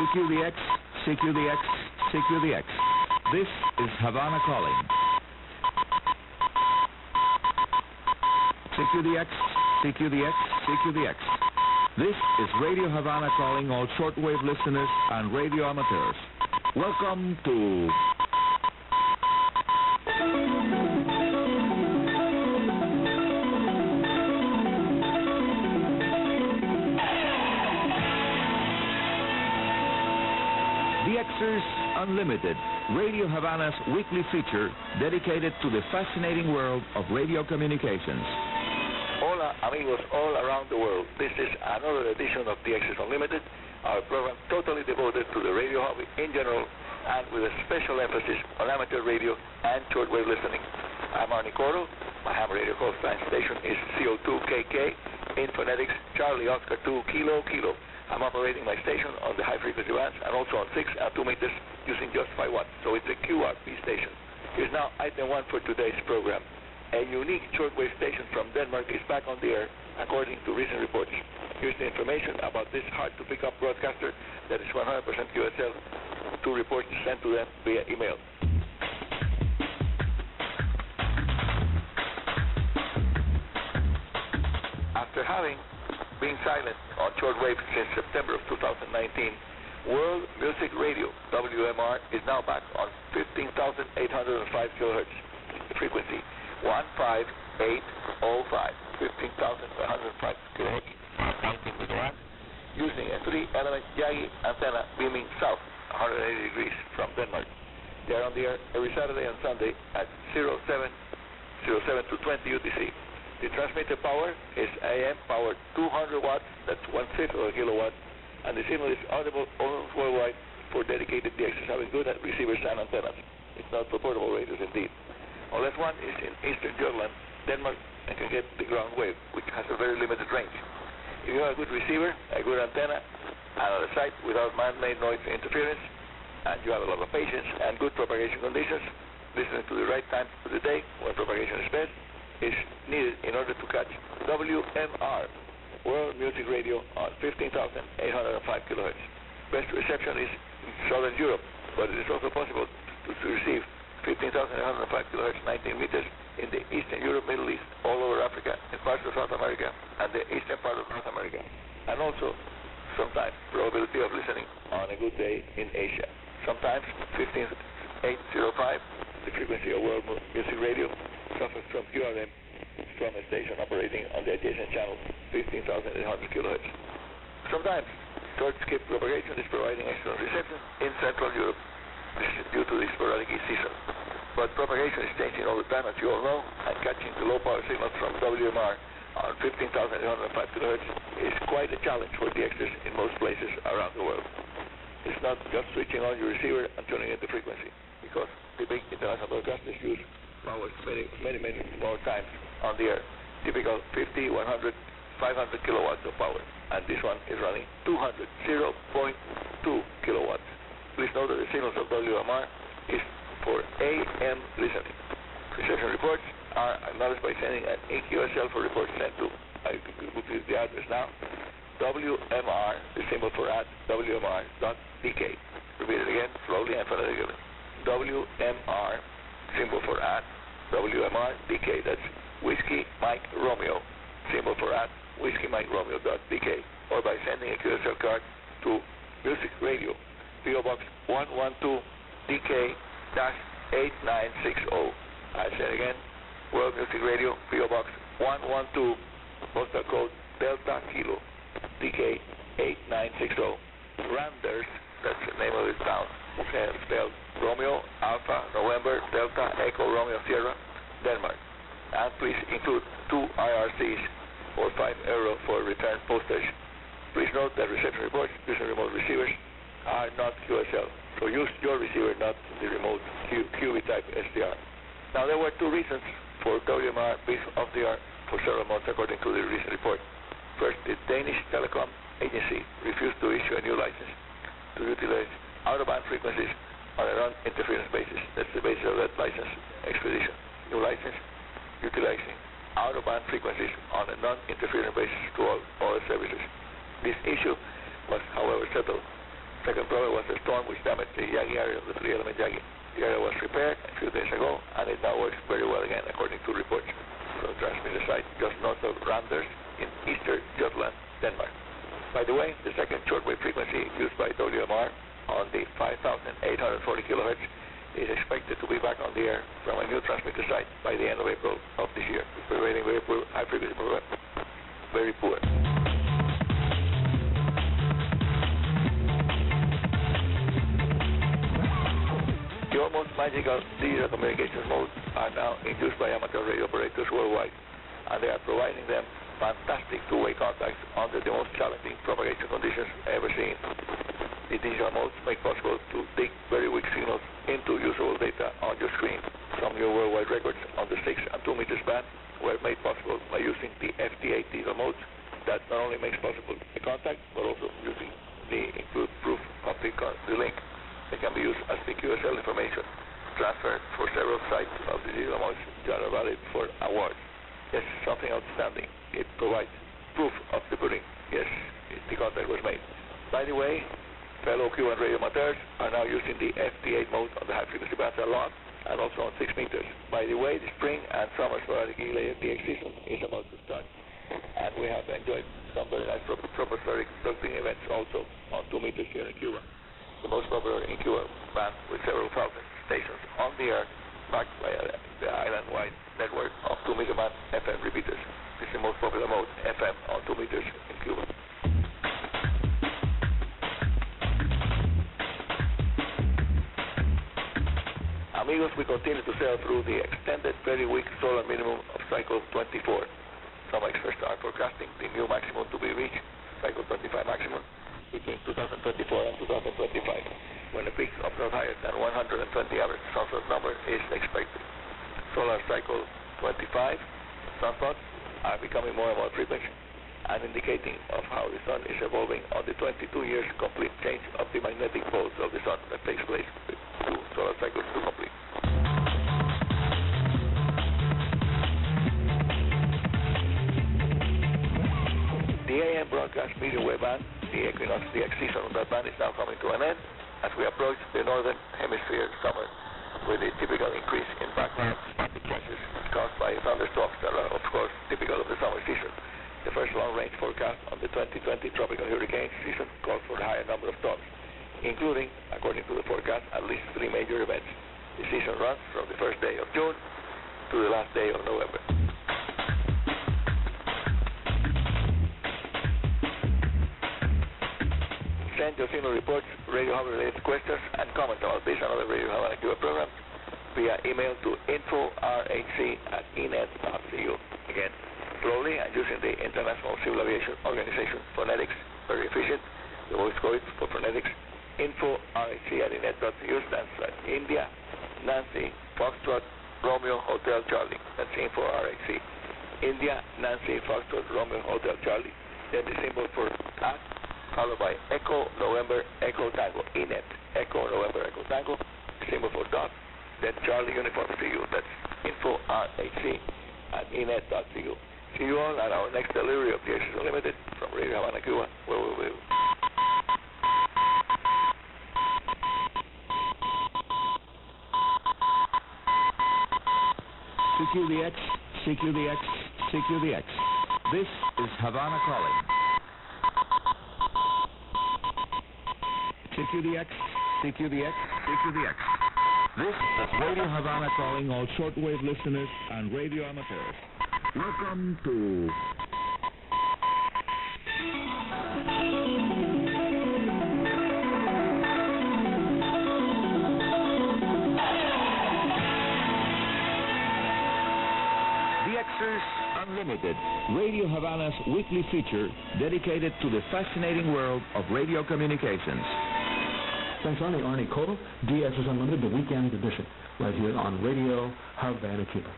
CQDX, CQDX, CQDX. This is Havana calling. CQDX, CQDX, CQDX. This is Radio Havana calling all shortwave listeners and radio amateurs. Welcome to... DXers Unlimited, Radio Havana's weekly feature dedicated to the fascinating world of radio communications. Hola, amigos all around the world. This is another edition of DXers Unlimited, our program totally devoted to the radio hobby in general and with a special emphasis on amateur radio and shortwave listening. I'm Arnie Coro. My ham radio call sign station is CO2KK in phonetics Charlie Oscar 2 Kilo Kilo. I'm operating my station on the high-frequency bands and also on 6 and 2 meters using just 5 watts, so it's a QRP station. Here's now item 1 for today's program. A unique shortwave station from Denmark is back on the air, according to recent reports. Here's the information about this hard-to-pick-up broadcaster that is 100% QSL. 2 reports sent to them via email. After having been silent on shortwave since September of 2019, World Music Radio, WMR, is now back on 15,805 kHz frequency, 15805, 15,105 kHz, 19 megahertz, using a 3-element Yagi antenna beaming south, 180 degrees from Denmark. They are on the air every Saturday and Sunday at 07 to 20 UTC. The transmitter power is AM power 200 watts, that's 1/5 of a kilowatt, and the signal is audible almost worldwide for dedicated DXers having good receivers and antennas. It's not for portable radios indeed. Unless one is in Eastern Jutland, Denmark, and can get the ground wave, which has a very limited range. If you have a good receiver, a good antenna, and on a site without man-made noise interference, and you have a lot of patience and good propagation conditions, listening to the right time of the day when propagation is best, is needed in order to catch WMR, World Music Radio, on 15,805 kHz. Best reception is in Southern Europe, but it is also possible to receive 15,805 kHz 19 meters in the Eastern Europe, Middle East, all over Africa, in parts of South America, and the eastern part of North America. And also, sometimes, probability of listening on a good day in Asia. Sometimes, 15,805, the frequency of World Music Radio, suffers from QRM from a station operating on the adjacent channel, 15,800 kHz. Sometimes, short skip propagation is providing excellent reception in Central Europe. This is due to the sporadic season. But propagation is changing all the time, as you all know, and catching the low-power signals from WMR on 15,805 kHz is quite a challenge for DXers in most places around the world. It's not just switching on your receiver and tuning in the frequency, because the big international broadcasters use powers many more times on the air. Typical 50, 100, 500 kilowatts of power, and this one is running 200, 0.2 kilowatts. Please note that the signals of WMR is for AM listening. Reception reports are acknowledged by sending an EQSL for reports sent to, I will give the address now, WMR, the symbol for WMR.dk. Repeat it again, slowly and phonetically. WMR, symbol for WMR.dk. That's Whiskey Mike Romeo, symbol for Whiskey Mike Romeo.dk. Or by sending a QSL card to Music Radio, PO Box 112 DK-8960. I say it again, World Music Radio, PO Box 112, postal code Delta Kilo, DK-8960. Randers, that's the name of the town, spelled Romeo, Alpha, November, Delta, Echo, Romeo, Sierra, Denmark. And please include 2 IRCs or €5 for return postage. Please note that reception reports using remote receivers are not QSL, so use your receiver, not the remote QV type SDR. Now, there were 2 reasons for WMR being off the air for several months, according to the recent report. First, the Danish Telecom Agency refused to issue a new license to utilize out-of-band frequencies on a non-interference basis. That's the basis of that license expedition. New license utilizing out-of-band frequencies on a non-interference basis to all services. This issue was, however, settled Second problem was the storm which damaged the Yagi area of the 3-element Yagi. The area was repaired a few days ago, and it now works very well again, according to reports from the transmitter site just north of Randers in eastern Jutland, Denmark. By the way, the second shortwave frequency used by WMR on the 5,840 kHz is expected to be back on the air from a new transmitter site by the end of April of this year. Prevailing very poor, high frequency, very poor. The almost magical digital communications modes are now in use by amateur radio operators worldwide, and they are providing them fantastic two-way contacts under the most challenging propagation conditions ever seen. The digital modes make possible to dig very weak signals into usable data on your screen. Some new worldwide records on the 6 and 2 meters band were made possible by using the FT8 digital modes that not only makes possible the contact, but also using the include proof of the link. They can be used as the dx-swl information transferred for several sites of the digital modes that are valid for awards. Yes, something outstanding. It provides proof of the pudding. Yes, the contact was made. By the way, fellow Cuban radio amateurs are now using the FT8 mode on the high frequency bands a lot, and also on 6 meters. By the way, the spring and summer sporadic layer DX season is about to start, and we have enjoyed some very nice tropospheric ducting events also on 2 meters here in Cuba. The most popular in Cuba band with several thousand stations on the air, backed by the island-wide network of 2 meter band FM repeaters. This is the most popular mode, FM on 2 meters in Cuba. Amigos, we continue to sail through the extended very weak solar minimum of cycle 24. Some experts are forecasting the new maximum to be reached, cycle 25 maximum, between 2024 and 2025, when a peak of not higher than 120 average sunspot number is expected. Solar cycle 25 sunspots are becoming more and more frequent, and indicating of how the sun is evolving on the 22 years complete change of the magnetic poles of the sun that takes place to solar cycles to complete. The AM broadcast medium wave band, the Equinox DX season on that band, is now coming to an end as we approach the northern hemisphere summer, with a typical increase in background static flashes caused by thunderstorms that are, of course, typical of the summer season. The first long-range forecast on the 2020 tropical hurricane season calls for a higher number of storms, including, according to the forecast, at least 3 major events. The season runs from the first day of June to the last day of November. Send your signal reports, Radio Havana-related questions, and comments about this and other Radio Havana Cuba programs via email to info.rhc@enet.cu. Again, slowly and using the International Civil Aviation Organization phonetics, very efficient. The voice code for phonetics, info.rhc@enet.cu stands for India, Nancy, Foxtrot, Romeo, Hotel, Charlie. That's info.rhc. India, Nancy, Foxtrot, Romeo, Hotel, Charlie. Then the symbol for at, followed by Echo, November, Echo, Tango, Enet, Echo, November, Echo, Tango, symbol for dot, then Charlie, Uniform, CU. That's info.rhc@enet.cu. See you all at our next delivery of DXers Unlimited from Radio Havana Cuba, where we will. CQDX, CQDX, CQDX. This is Havana calling. CQDX, CQDX, CQDX. This is Radio Havana calling all shortwave listeners and radio amateurs. Welcome to DXers Unlimited, Radio Havana's weekly feature dedicated to the fascinating world of radio communications. Thanks, Arnie Cole, DXers Unlimited, the weekend edition, right here on Radio Havana Cuba.